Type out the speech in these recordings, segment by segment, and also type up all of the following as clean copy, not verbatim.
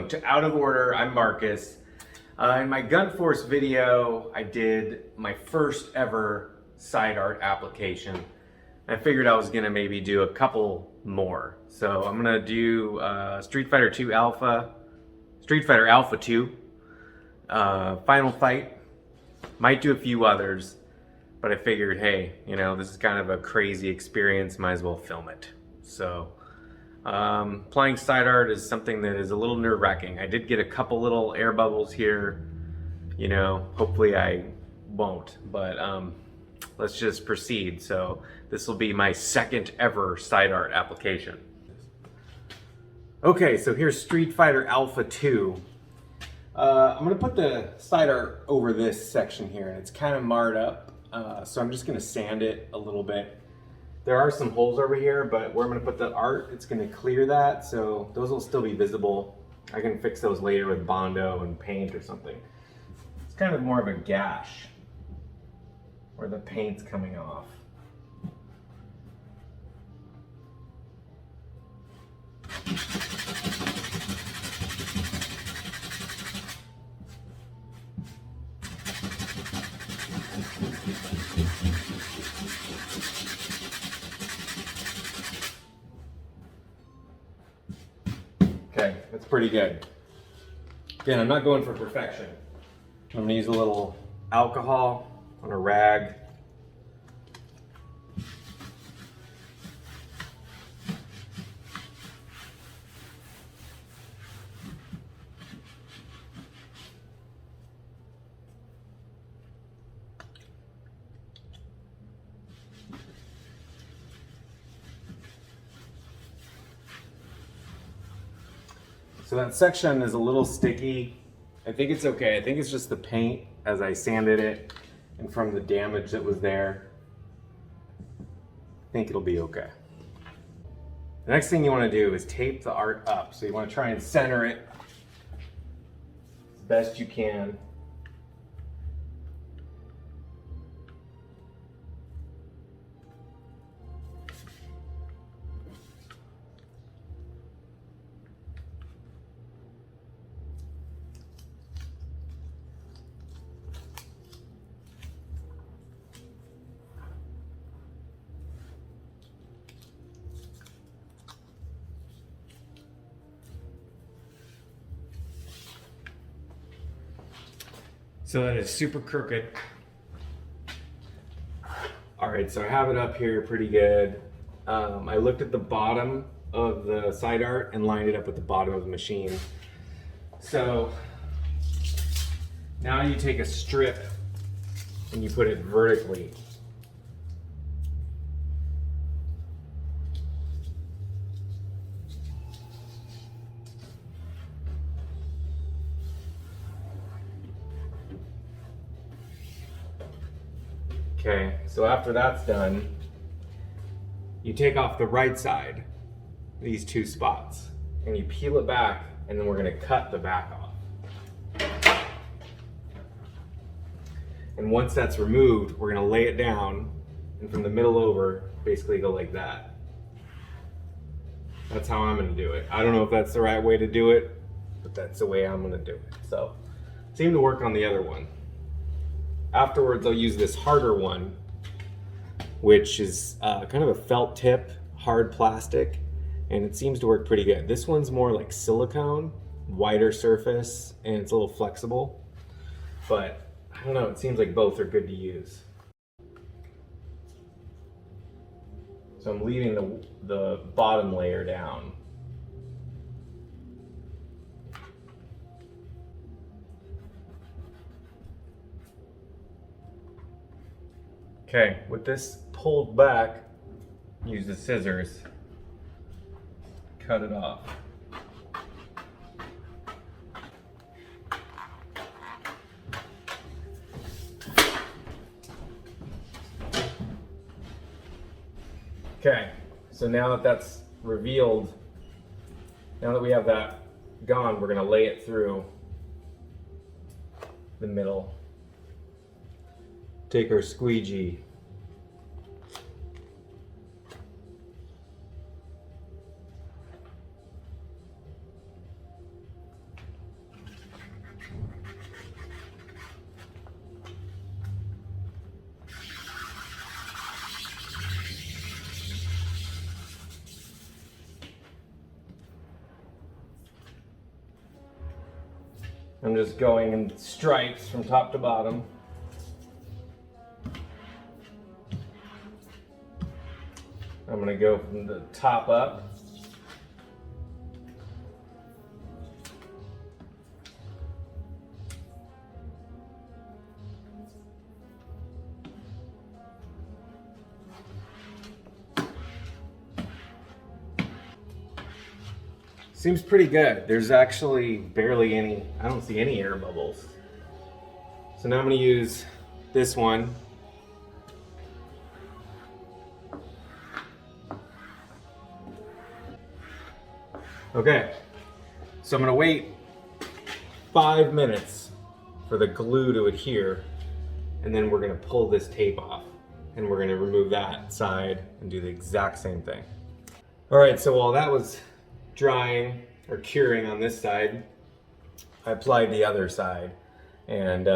to Out of Order. I'm Marcus. In my Gun Force video, I did my first ever side art application. I figured I was gonna maybe do a couple more. So I'm gonna do Street Fighter Alpha 2, Final Fight. Might do a few others, but I figured, hey, you know, this is kind of a crazy experience, might as well film it. So playing side art is something that is a little nerve-wracking. I did get a couple little air bubbles here, you know, hopefully I won't, but let's just proceed. So this will be my second ever side art application. Okay, so here's Street Fighter Alpha 2. I'm gonna put the side art over this section here, and it's kind of marred up, so I'm just gonna sand it a little bit. There are some holes over here, but where I'm gonna put the art, it's gonna clear that, so those will still be visible. I can fix those later with Bondo and paint or something. It's kind of more of a gash where the paint's coming off. Okay, that's pretty good. Again, I'm not going for perfection. I'm gonna use a little alcohol on a rag. So that section is a little sticky. I think it's okay. I think it's just the paint as I sanded it and from the damage that was there. I think it'll be okay. The next thing you want to do is tape the art up. So you want to try and center it as best you can. So that is super crooked. All right, so I have it up here pretty good. I looked at the bottom of the side art and lined it up with the bottom of the machine. So now you take a strip and you put it vertically. Okay, so after that's done, you take off the right side, these two spots, and you peel it back, and then we're gonna cut the back off. And once that's removed, we're gonna lay it down, and from the middle over, basically go like that. That's how I'm gonna do it. I don't know if that's the right way to do it, but that's the way I'm gonna do it. So, seemed to work on the other one. Afterwards, I'll use this harder one, which is kind of a felt tip, hard plastic, and it seems to work pretty good. This one's more like silicone, wider surface, and it's a little flexible, but I don't know, it seems like both are good to use. So I'm leaving the bottom layer down. Okay, with this pulled back, use the scissors, cut it off. Okay, so now that that's revealed, now that we have that gone, we're gonna lay it through the middle. Take our squeegee. I'm just going in stripes from top to bottom. I'm going to go from the top up. Seems pretty good. There's actually barely any, I don't see any air bubbles. So now I'm going to use this one. Okay, so I'm going to wait 5 minutes for the glue to adhere, and then we're going to pull this tape off, and we're going to remove that side and do the exact same thing. All right, so while that was drying or curing on this side, I applied the other side, and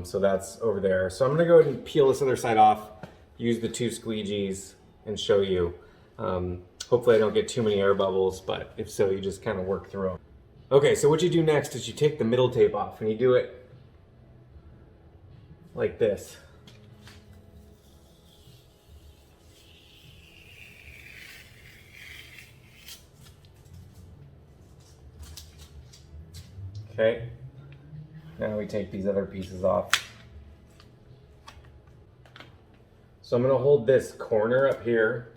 so that's over there. So I'm gonna go ahead and peel this other side off, use the 2 squeegees, and show you. Hopefully I don't get too many air bubbles, but if so, you just kind of work through them. Okay, so what you do next is you take the middle tape off, and you do it like this. Okay, now we take these other pieces off. So I'm going to hold this corner up here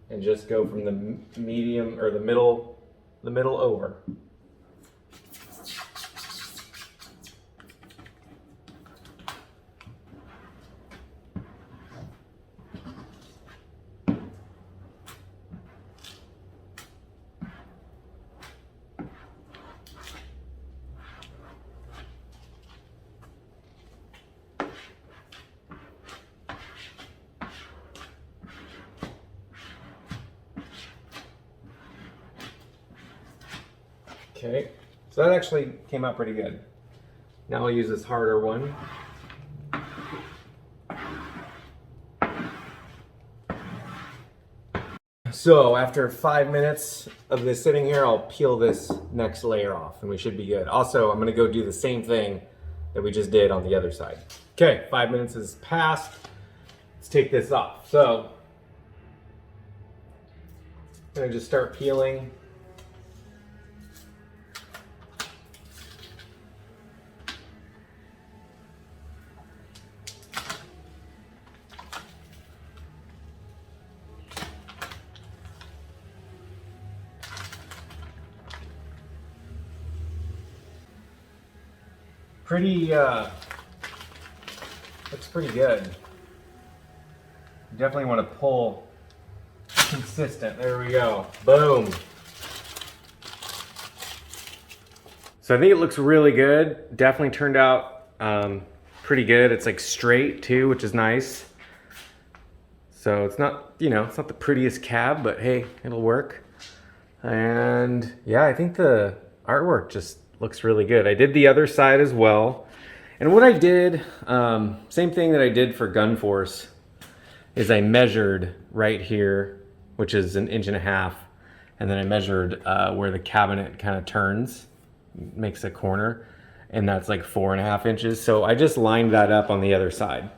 and just go from the medium or the middle over. Okay, so that actually came out pretty good. Now I'll use this harder one. So after 5 minutes of this sitting here, I'll peel this next layer off and we should be good. Also, I'm gonna go do the same thing that we just did on the other side. Okay, 5 minutes has passed. Let's take this off. So, I'm gonna just start peeling. Looks pretty good. You definitely want to pull consistent. There we go. Boom. So I think it looks really good. Definitely turned out pretty good. It's like straight too, which is nice. So it's not, you know, it's not the prettiest cab, but hey, it'll work. And yeah, I think the artwork just looks really good. I did the other side as well. And what I did, same thing that I did for Gun Force, is I measured right here, which is 1.5 inches, and then I measured where the cabinet kind of turns, makes a corner, and that's like 4.5 inches. So I just lined that up on the other side,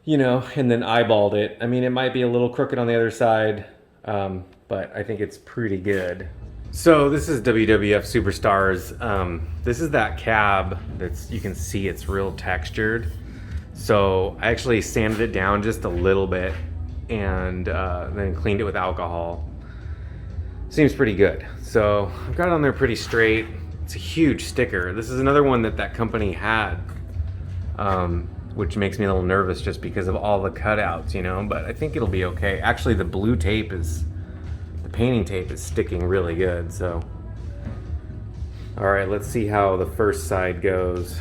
you know, and then eyeballed it. I mean, it might be a little crooked on the other side, but I think it's pretty good. So this is WWF Superstars. This is that cab that's, you can see it's real textured. So I actually sanded it down just a little bit and then cleaned it with alcohol. Seems pretty good. So I've got it on there pretty straight. It's a huge sticker. This is another one that company had, which makes me a little nervous just because of all the cutouts, you know, but I think it'll be okay. Actually, the blue tape is, painting tape is sticking really good, so. All right, let's see how the first side goes.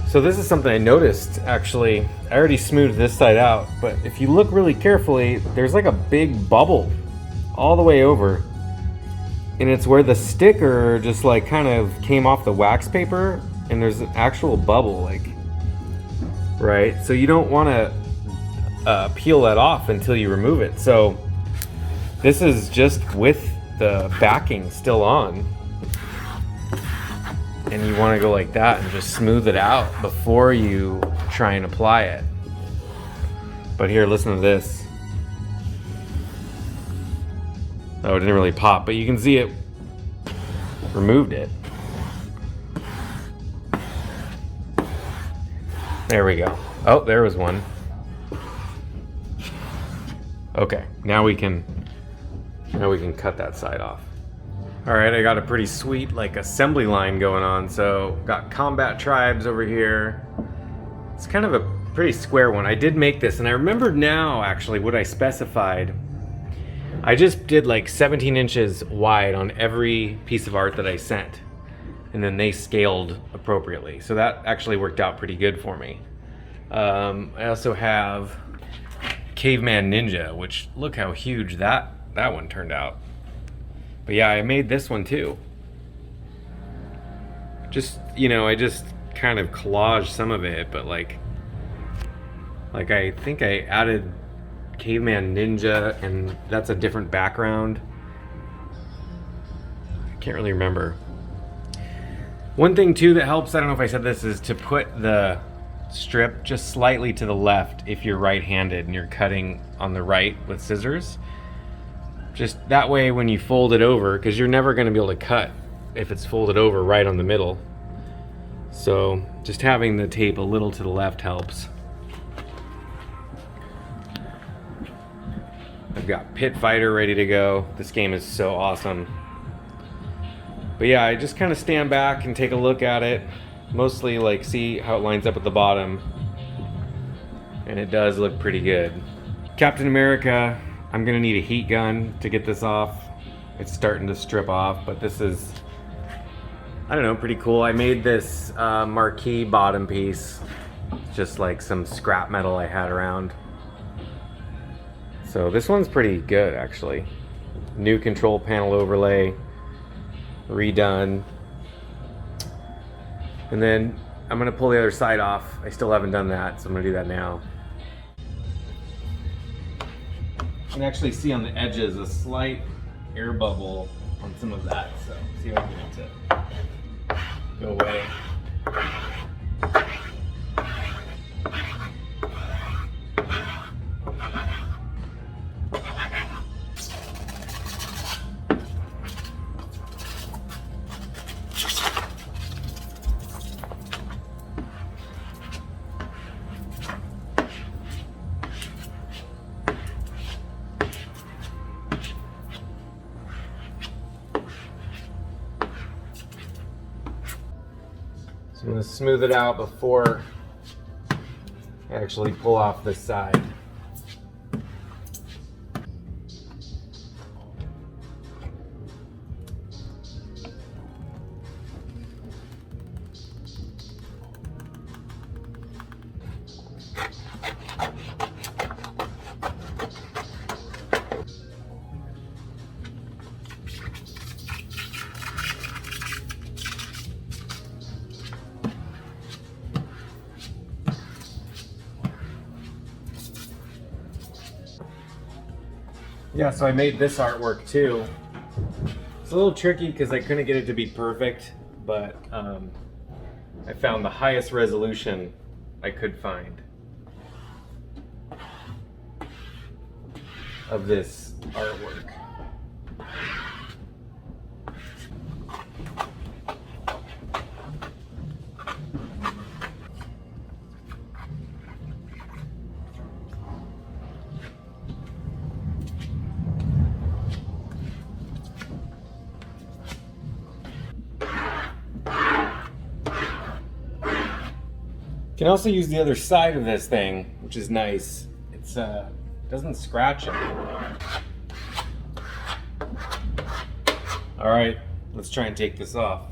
So this is something I noticed, actually. I already smoothed this side out, but if you look really carefully, there's like a big bubble all the way over. And it's where the sticker just like kind of came off the wax paper, and there's an actual bubble, like, right? So you don't wanna peel that off until you remove it. So this is just with the backing still on. and you want to go like that and just smooth it out before you try and apply it. But here, listen to this. Oh, it didn't really pop, but you can see it removed it. There we go. Oh, there was one. Okay, now we can cut that side off. All right, I got a pretty sweet like assembly line going on. So got Combat Tribes over here. It's kind of a pretty square one. I did make this, and I remembered now actually what I specified. I just did like 17 inches wide on every piece of art that I sent, and then they scaled appropriately. So that actually worked out pretty good for me. I also have Caveman Ninja, which look how huge that one turned out. But yeah, I made this one too. Just, you know, I just kind of collaged some of it, but like I think I added Caveman Ninja, and that's a different background. I can't really remember. One thing too that helps, I don't know if I said this, is to put the strip just slightly to the left if you're right-handed and you're cutting on the right with scissors. Just that way when you fold it over, because you're never going to be able to cut if it's folded over right on the middle. So just having the tape a little to the left helps. I've got Pit Fighter ready to go. This game is so awesome. But yeah, I just kind of stand back and take a look at it. Mostly like see how it lines up at the bottom. And it does look pretty good. Captain America, I'm gonna need a heat gun to get this off. It's starting to strip off, but this is, I don't know, pretty cool. I made this marquee bottom piece. Just like some scrap metal I had around. So this one's pretty good actually. New control panel overlay, redone. And then I'm gonna pull the other side off. I still haven't done that, so I'm gonna do that now. You can actually see on the edges a slight air bubble on some of that, so see if I can get it to go away. So I'm going to smooth it out before I actually pull off this side. Yeah, so I made this artwork too. It's a little tricky because I couldn't get it to be perfect, but I found the highest resolution I could find of this artwork. You can also use the other side of this thing, which is nice. It's doesn't scratch it. All right, let's try and take this off.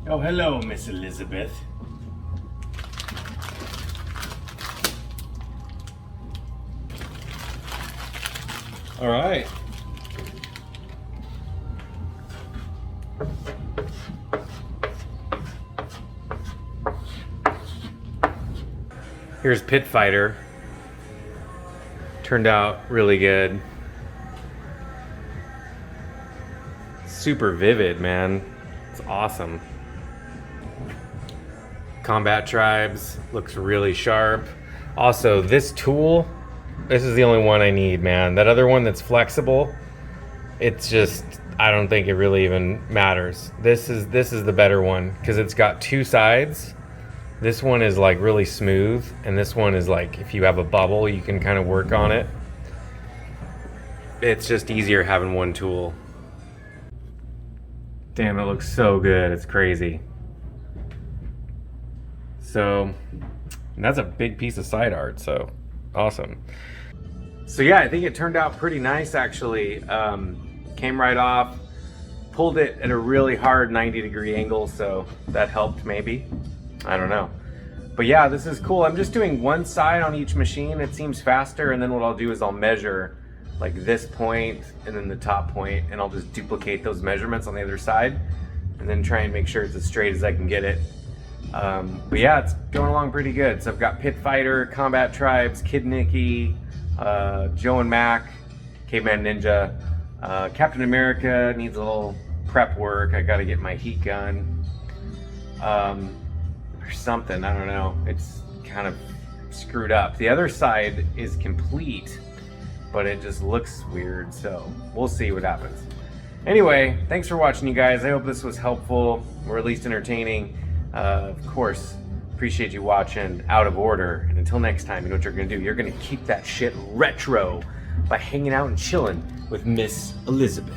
Oh, hello, Miss Elizabeth. All right. Here's Pit Fighter. Turned out really good. super vivid, man. It's awesome. Combat Tribes looks really sharp. Also, this tool, this is the only one I need, man. That other one that's flexible, it's just, I don't think it really even matters. This is the better one because it's got two sides. This one is like really smooth, and this one is like, if you have a bubble, you can kind of work on it. It's just easier having one tool. Damn, it looks so good. It's crazy. So that's a big piece of side art, so awesome. So yeah, I think it turned out pretty nice actually. Came right off, pulled it at a really hard 90-degree angle, so that helped maybe. I don't know. But yeah, this is cool. I'm just doing one side on each machine. It seems faster, and then what I'll do is I'll measure like this point and then the top point, and I'll just duplicate those measurements on the other side and then try and make sure it's as straight as I can get it. But yeah, it's going along pretty good. So I've got Pit Fighter, Combat Tribes, Kid Nicky, Joe and Mac, Caveman Ninja, Captain America needs a little prep work. I gotta get my heat gun or something, I don't know. It's kind of screwed up. The other side is complete, but it just looks weird, so we'll see what happens. Anyway, thanks for watching, you guys. I hope this was helpful or at least entertaining. Of course, appreciate you watching Out of Order. And until next time, you know what you're gonna do? You're gonna keep that shit retro by hanging out and chilling with Miss Elizabeth.